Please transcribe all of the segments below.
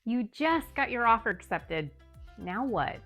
You just got your offer accepted. Now what?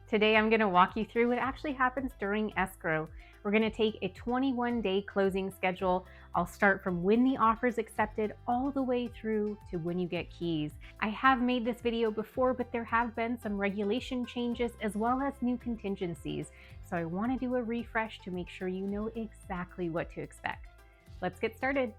Today I'm going to walk you through what actually happens during escrow. We're going to take a 21-day closing schedule. I'll start from when the offer is accepted all the way through to when you get keys. I have made this video before, but there have been some regulation changes as well as new contingencies. So I want to do a refresh to make sure you know exactly what to expect. Let's get started.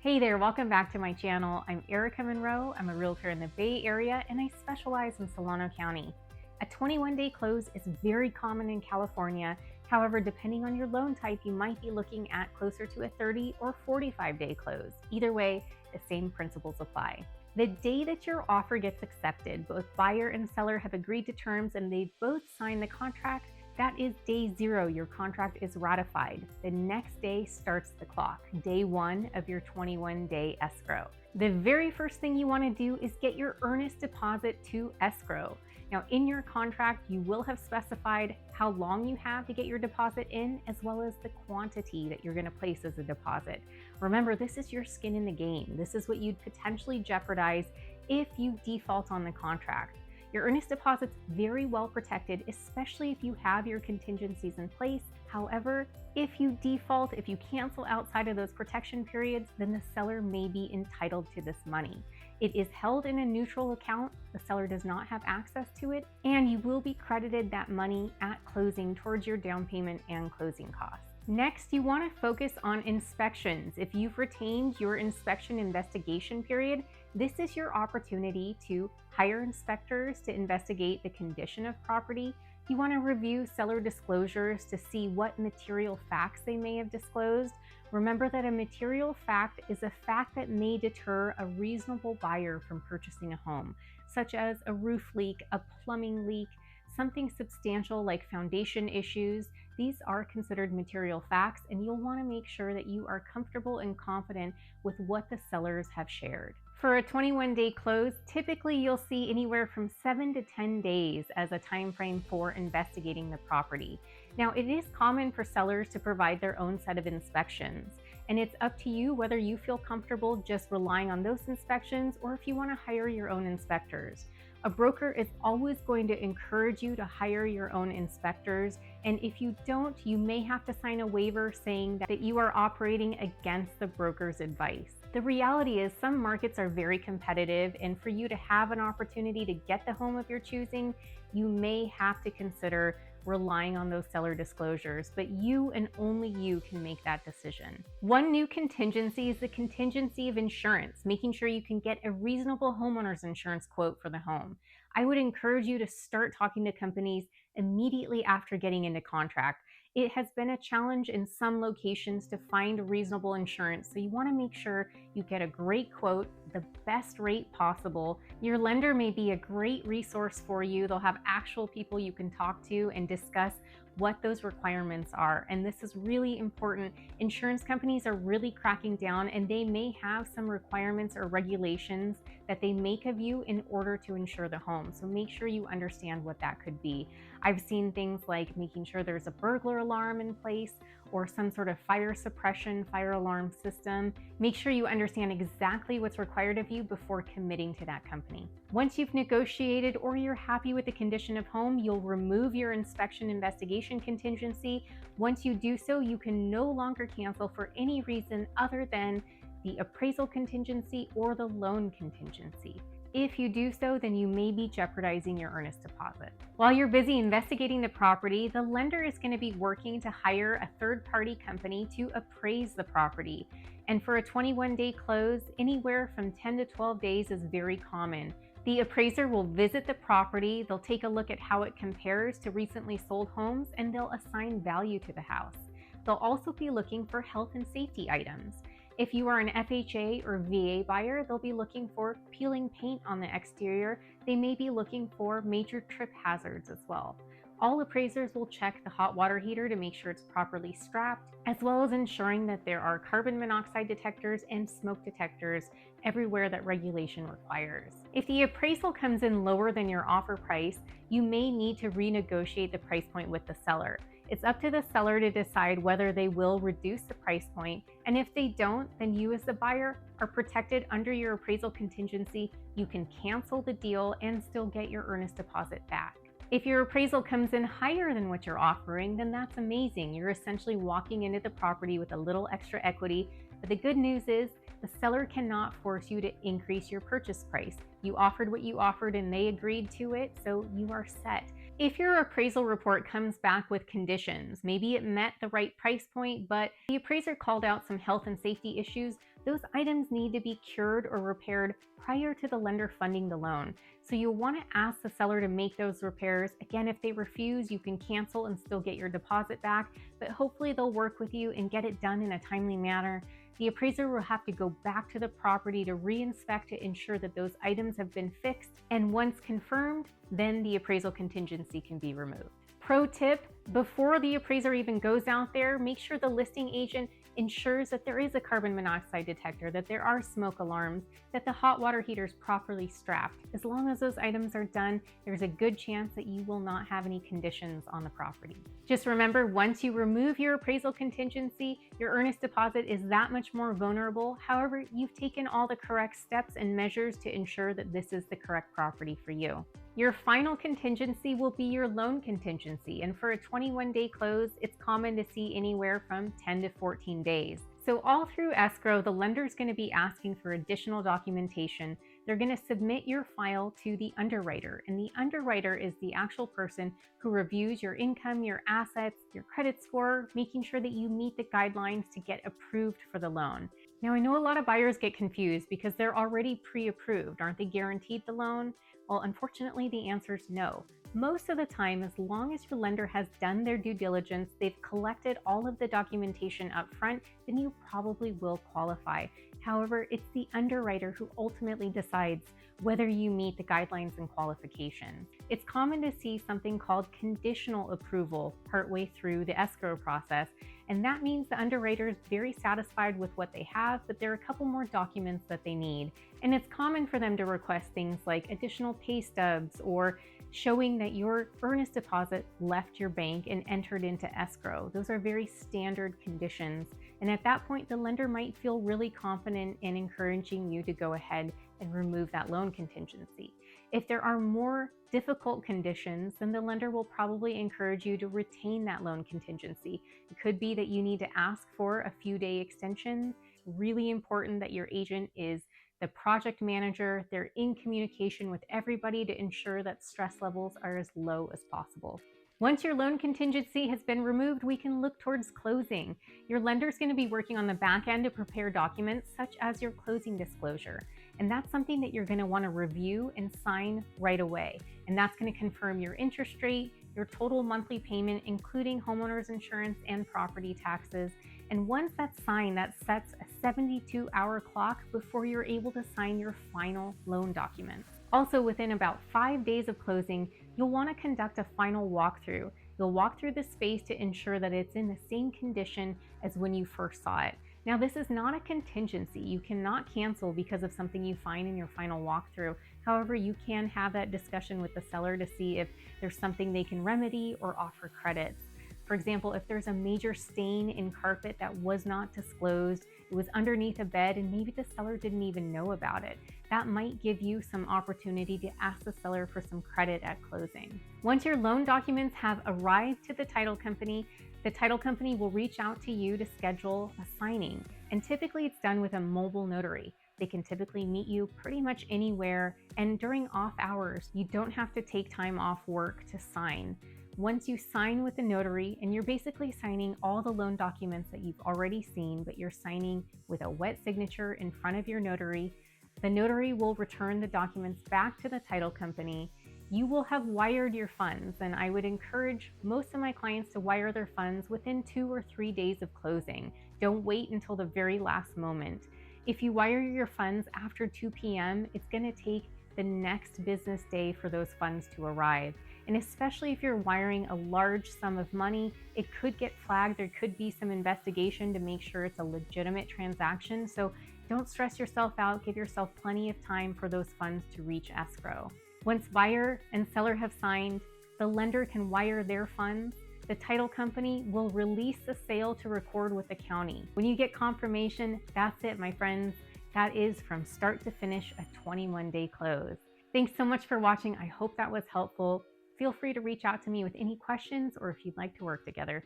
Hey there, welcome back to my channel. I'm Erika Monroe. I'm a realtor in the Bay Area and I specialize in Solano County. A 21-day close is very common in California. However, depending on your loan type, you might be looking at closer to a 30 or 45-day close. Either way, the same principles apply. The day that your offer gets accepted, both buyer and seller have agreed to terms and they both sign the contract. That is day 0, your contract is ratified. The next day starts the clock, day 1 of your 21-day escrow. The very first thing you want to do is get your earnest deposit to escrow. Now in your contract, you will have specified how long you have to get your deposit in, as well as the quantity that you're going to place as a deposit. Remember, this is your skin in the game. This is what you'd potentially jeopardize if you default on the contract. Your earnest deposit's very well protected, especially if you have your contingencies in place. However, if you default, if you cancel outside of those protection periods, then the seller may be entitled to this money. It is held in a neutral account, the seller does not have access to it, and you will be credited that money at closing towards your down payment and closing costs. Next, you want to focus on inspections. If you've retained your inspection investigation period, this is your opportunity to hire inspectors to investigate the condition of property. You want to review seller disclosures to see what material facts they may have disclosed. Remember that a material fact is a fact that may deter a reasonable buyer from purchasing a home, such as a roof leak, a plumbing leak, something substantial like foundation issues. These are considered material facts, and you'll want to make sure that you are comfortable and confident with what the sellers have shared. For a 21-day close, typically you'll see anywhere from 7 to 10 days as a time frame for investigating the property. Now, it is common for sellers to provide their own set of inspections, and it's up to you whether you feel comfortable just relying on those inspections or if you want to hire your own inspectors. A broker is always going to encourage you to hire your own inspectors, and if you don't, you may have to sign a waiver saying that you are operating against the broker's advice. The reality is some markets are very competitive, and for you to have an opportunity to get the home of your choosing, you may have to consider relying on those seller disclosures, but you and only you can make that decision. One new contingency is the contingency of insurance, making sure you can get a reasonable homeowner's insurance quote for the home. I would encourage you to start talking to companies immediately after getting into contract. It has been a challenge in some locations to find reasonable insurance, so you want to make sure you get a great quote, the best rate possible. Your lender may be a great resource for you. They'll have actual people you can talk to and discuss what those requirements are. And this is really important. Insurance companies are really cracking down, and they may have some requirements or regulations that they make of you in order to insure the home. So make sure you understand what that could be. I've seen things like making sure there's a burglar alarm in place or some sort of fire suppression, fire alarm system. Make sure you understand exactly what's required of you before committing to that company. Once you've negotiated or you're happy with the condition of home, you'll remove your inspection investigation contingency. Once you do so, you can no longer cancel for any reason other than the appraisal contingency or the loan contingency. If you do so, then you may be jeopardizing your earnest deposit. While you're busy investigating the property, the lender is going to be working to hire a third-party company to appraise the property. And for a 21-day close, anywhere from 10 to 12 days is very common. The appraiser will visit the property, they'll take a look at how it compares to recently sold homes, and they'll assign value to the house. They'll also be looking for health and safety items. If you are an FHA or VA buyer, they'll be looking for peeling paint on the exterior. They may be looking for major trip hazards as well. All appraisers will check the hot water heater to make sure it's properly strapped, as well as ensuring that there are carbon monoxide detectors and smoke detectors everywhere that regulation requires. If the appraisal comes in lower than your offer price, you may need to renegotiate the price point with the seller. It's up to the seller to decide whether they will reduce the price point, and if they don't, then you as the buyer are protected under your appraisal contingency. You can cancel the deal and still get your earnest deposit back. If your appraisal comes in higher than what you're offering, then that's amazing. You're essentially walking into the property with a little extra equity. But the good news is the seller cannot force you to increase your purchase price. You offered what you offered and they agreed to it, so you are set. If your appraisal report comes back with conditions, maybe it met the right price point, but the appraiser called out some health and safety issues, those items need to be cured or repaired prior to the lender funding the loan. So you'll want to ask the seller to make those repairs. Again, if they refuse, you can cancel and still get your deposit back, but hopefully they'll work with you and get it done in a timely manner. The appraiser will have to go back to the property to re-inspect to ensure that those items have been fixed, and once confirmed, then the appraisal contingency can be removed. Pro tip, before the appraiser even goes out there, make sure the listing agent ensures that there is a carbon monoxide detector, that there are smoke alarms, that the hot water heater is properly strapped. As long as those items are done, there's a good chance that you will not have any conditions on the property. Just remember, once you remove your appraisal contingency, your earnest deposit is that much more vulnerable. However, you've taken all the correct steps and measures to ensure that this is the correct property for you. Your final contingency will be your loan contingency, and for a 21-day close, it's common to see anywhere from 10 to 14 days. So all through escrow, the lender is going to be asking for additional documentation. They're going to submit your file to the underwriter, and the underwriter is the actual person who reviews your income, your assets, your credit score, making sure that you meet the guidelines to get approved for the loan. Now, I know a lot of buyers get confused because they're already pre-approved. Aren't they guaranteed the loan? Well, unfortunately, the answer is no. Most of the time, as long as your lender has done their due diligence, they've collected all of the documentation up front, then you probably will qualify. However, it's the underwriter who ultimately decides whether you meet the guidelines and qualifications. It's common to see something called conditional approval partway through the escrow process, and that means the underwriter is very satisfied with what they have, but there are a couple more documents that they need. And it's common for them to request things like additional pay stubs or showing that your earnest deposit left your bank and entered into escrow. Those are very standard conditions. And at that point, the lender might feel really confident in encouraging you to go ahead and remove that loan contingency. If there are more difficult conditions, then the lender will probably encourage you to retain that loan contingency. It could be that you need to ask for a few-day extension. Really important that your agent is the project manager. They're in communication with everybody to ensure that stress levels are as low as possible. Once your loan contingency has been removed, we can look towards closing. Your lender is going to be working on the back end to prepare documents such as your closing disclosure. And that's something that you're going to want to review and sign right away. And that's going to confirm your interest rate, your total monthly payment, including homeowners insurance and property taxes. And once that's signed, that sets a 72-hour clock before you're able to sign your final loan documents. Also, within about 5 days of closing, you'll want to conduct a final walkthrough. You'll walk through the space to ensure that it's in the same condition as when you first saw it. Now, this is not a contingency. You cannot cancel because of something you find in your final walkthrough. However, you can have that discussion with the seller to see if there's something they can remedy or offer credits. For example, if there's a major stain in carpet that was not disclosed, it was underneath a bed and maybe the seller didn't even know about it, that might give you some opportunity to ask the seller for some credit at closing. Once your loan documents have arrived to the title company will reach out to you to schedule a signing. And typically it's done with a mobile notary. They can typically meet you pretty much anywhere, and during off hours, you don't have to take time off work to sign. Once you sign with the notary, and you're basically signing all the loan documents that you've already seen, but you're signing with a wet signature in front of your notary, the notary will return the documents back to the title company. You will have wired your funds, and I would encourage most of my clients to wire their funds within 2 or 3 days of closing. Don't wait until the very last moment. If you wire your funds after 2 p.m., it's going to take the next business day for those funds to arrive. And especially if you're wiring a large sum of money, it could get flagged. There could be some investigation to make sure it's a legitimate transaction. So don't stress yourself out. Give yourself plenty of time for those funds to reach escrow. Once buyer and seller have signed, the lender can wire their funds. the title company will release the sale to record with the county. When you get confirmation, that's it, my friends. That is from start to finish a 21-day close. Thanks so much for watching. I hope that was helpful. Feel free to reach out to me with any questions or if you'd like to work together.